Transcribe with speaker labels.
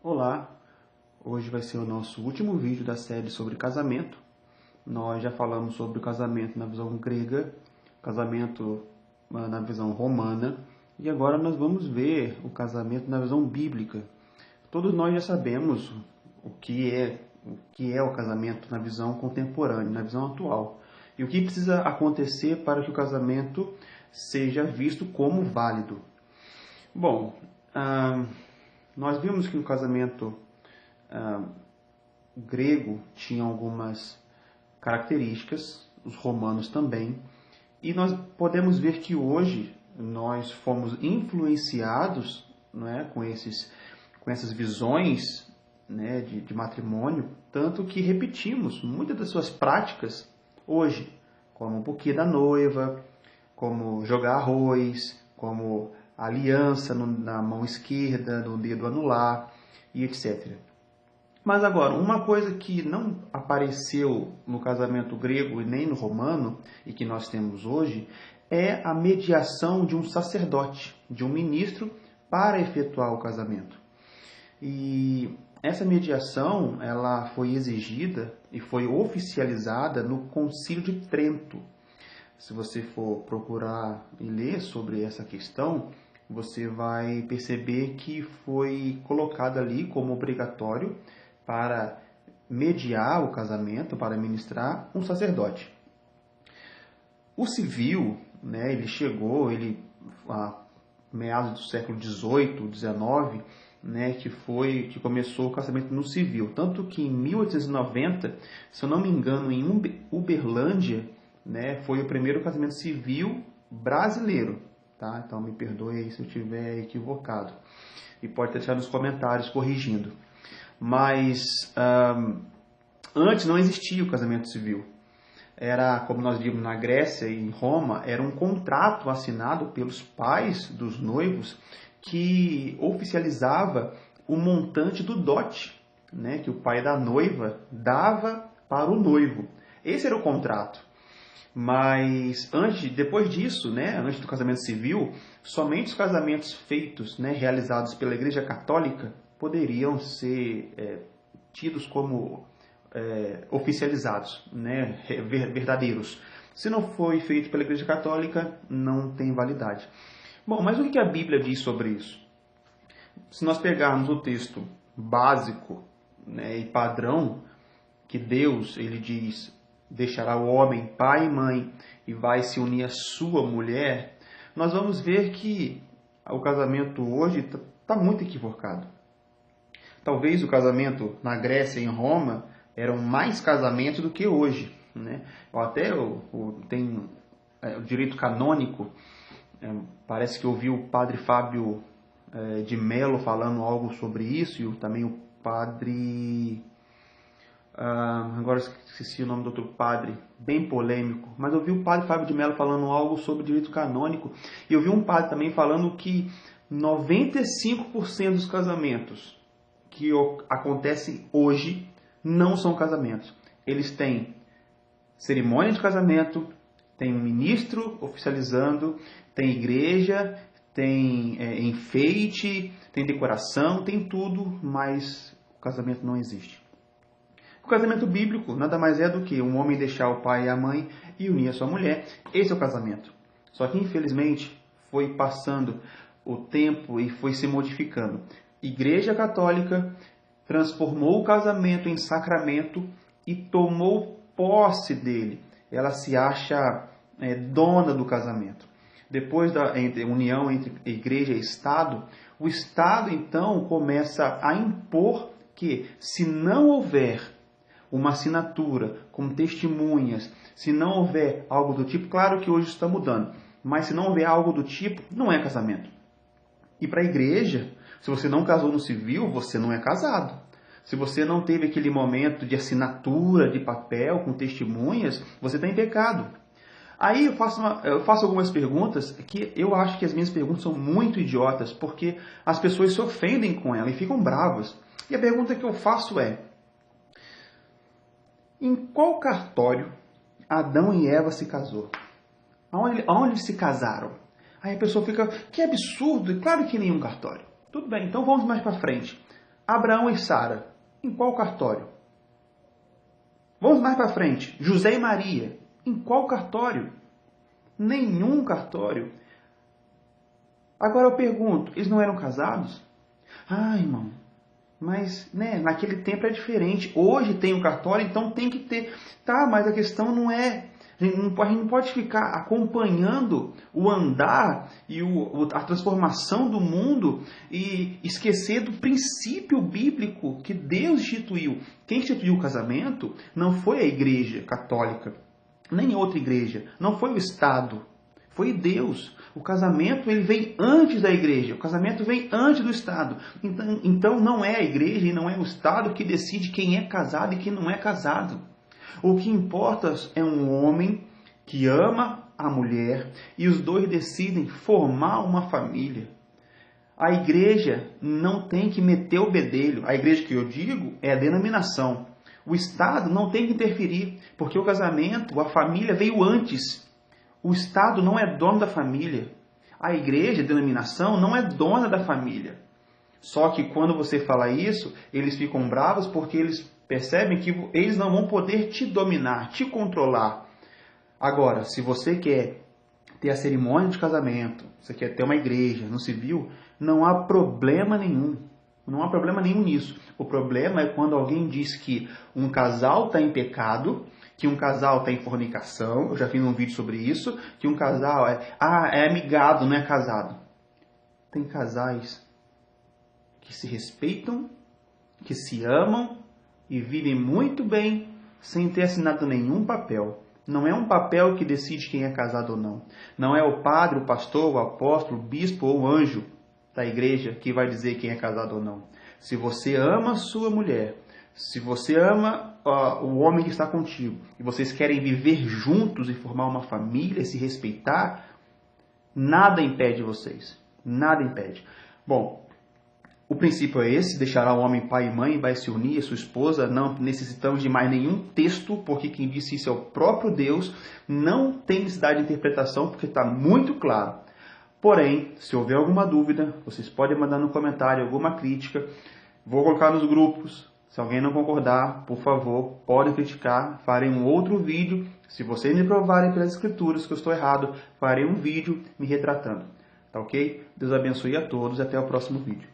Speaker 1: Olá, hoje vai ser o nosso último vídeo da série sobre casamento. Nós já falamos sobre o casamento na visão grega, casamento na visão romana, e agora nós vamos ver o casamento na visão bíblica. Todos nós já sabemos o que é o casamento na visão contemporânea, na visão atual, e o que precisa acontecer para que o casamento seja visto como válido. Bom, nós vimos que o casamento grego tinha algumas características, os romanos também, e nós podemos ver que hoje nós fomos influenciados, não é, com essas visões, né, de matrimônio, tanto que repetimos muitas das suas práticas hoje, como o buquê da noiva, como jogar arroz, como a aliança na mão esquerda, no dedo anular e etc. Mas agora, uma coisa que não apareceu no casamento grego e nem no romano, e que nós temos hoje, é a mediação de um sacerdote, de um ministro, para efetuar o casamento. E essa mediação ela foi exigida e foi oficializada no Concílio de Trento. Se você for procurar e ler sobre essa questão, você vai perceber que foi colocado ali como obrigatório para mediar o casamento, para ministrar, um sacerdote. O civil, né, ele chegou, a meados do século XVIII, XIX, né, que começou o casamento no civil. Tanto que em 1890, se eu não me engano, em Uberlândia, né, foi o primeiro casamento civil brasileiro. Tá? Então me perdoe aí se eu estiver equivocado. E pode deixar nos comentários corrigindo. Mas antes não existia o casamento civil. Era, como nós vimos na Grécia e em Roma, era um contrato assinado pelos pais dos noivos que oficializava o montante do dote, né, que o pai da noiva dava para o noivo. Esse era o contrato. Mas depois disso, né, antes do casamento civil, somente os casamentos feitos, né, realizados pela Igreja Católica poderiam ser tidos como oficializados, né, verdadeiros. Se não foi feito pela Igreja Católica, não tem validade. Bom, mas o que a Bíblia diz sobre isso? Se nós pegarmos o texto básico, né, e padrão, que Deus ele diz: deixará o homem pai e mãe e vai se unir à sua mulher, nós vamos ver que o casamento hoje está muito equivocado. Talvez o casamento na Grécia e em Roma eram mais casamentos do que hoje, né? Tem o direito canônico, parece que ouvi o padre Fábio de Mello falando algo sobre isso, e também o padre... agora esqueci o nome do outro padre, bem polêmico, mas eu vi o padre Fábio de Mello falando algo sobre direito canônico, e eu vi um padre também falando que 95% dos casamentos que acontecem hoje não são casamentos. Eles têm cerimônia de casamento, tem um ministro oficializando, tem igreja, tem enfeite, tem decoração, tem tudo, mas o casamento não existe. O casamento bíblico nada mais é do que um homem deixar o pai e a mãe e unir a sua mulher. Esse é o casamento. Só que, infelizmente, foi passando o tempo e foi se modificando. Igreja Católica transformou o casamento em sacramento e tomou posse dele. Ela se acha dona do casamento. Depois da união entre igreja e Estado, o Estado, então, começa a impor que, se não houver uma assinatura com testemunhas, se não houver algo do tipo, claro que hoje está mudando, mas se não houver algo do tipo, não é casamento. E para a igreja, se você não casou no civil, você não é casado. Se você não teve aquele momento de assinatura de papel com testemunhas, você está em pecado. Aí eu faço algumas perguntas que eu acho que as minhas perguntas são muito idiotas, porque as pessoas se ofendem com ela e ficam bravas. E a pergunta que eu faço é: em qual cartório Adão e Eva se casou? Aonde eles se casaram? Aí a pessoa fica: que absurdo, claro que em nenhum cartório. Tudo bem, então vamos mais para frente. Abraão e Sara, em qual cartório? Vamos mais para frente. José e Maria, em qual cartório? Nenhum cartório. Agora eu pergunto, eles não eram casados? Ah, irmão, mas naquele tempo é diferente. Hoje tem um cartório, então tem que ter. Tá, mas a questão não é... A gente não pode ficar acompanhando o andar e a transformação do mundo e esquecer do princípio bíblico que Deus instituiu. Quem instituiu o casamento não foi a Igreja Católica, nem outra igreja, não foi o Estado, foi Deus. O casamento ele vem antes da igreja, o casamento vem antes do Estado. Então não é a igreja e não é o Estado que decide quem é casado e quem não é casado. O que importa é um homem que ama a mulher e os dois decidem formar uma família. A igreja não tem que meter o bedelho. A igreja que eu digo é a denominação. O Estado não tem que interferir, porque o casamento, a família veio antes. O Estado não é dono da família. A igreja, a denominação, não é dona da família. Só que quando você fala isso, eles ficam bravos porque eles percebem que eles não vão poder te dominar, te controlar. Agora, se você quer ter a cerimônia de casamento, você quer ter uma igreja no civil, não há problema nenhum. Não há problema nenhum nisso. O problema é quando alguém diz que um casal está em pecado, que um casal está em fornicação, eu já fiz um vídeo sobre isso, que um casal é amigado, não é casado. Tem casais que se respeitam, que se amam e vivem muito bem sem ter assinado nenhum papel. Não é um papel que decide quem é casado ou não. Não é o padre, o pastor, o apóstolo, o bispo ou o anjo da igreja que vai dizer quem é casado ou não. Se você ama a sua mulher, se você ama o homem que está contigo, e vocês querem viver juntos e formar uma família e se respeitar, nada impede vocês. Nada impede. Bom, o princípio é esse, deixará o homem pai e mãe, vai se unir a sua esposa, não necessitamos de mais nenhum texto, porque quem disse isso é o próprio Deus, não tem necessidade de interpretação, porque está muito claro. Porém, se houver alguma dúvida, vocês podem mandar no comentário alguma crítica, vou colocar nos grupos, se alguém não concordar, por favor, podem criticar, farei um outro vídeo, se vocês me provarem pelas escrituras que eu estou errado, farei um vídeo me retratando, tá ok? Deus abençoe a todos e até o próximo vídeo.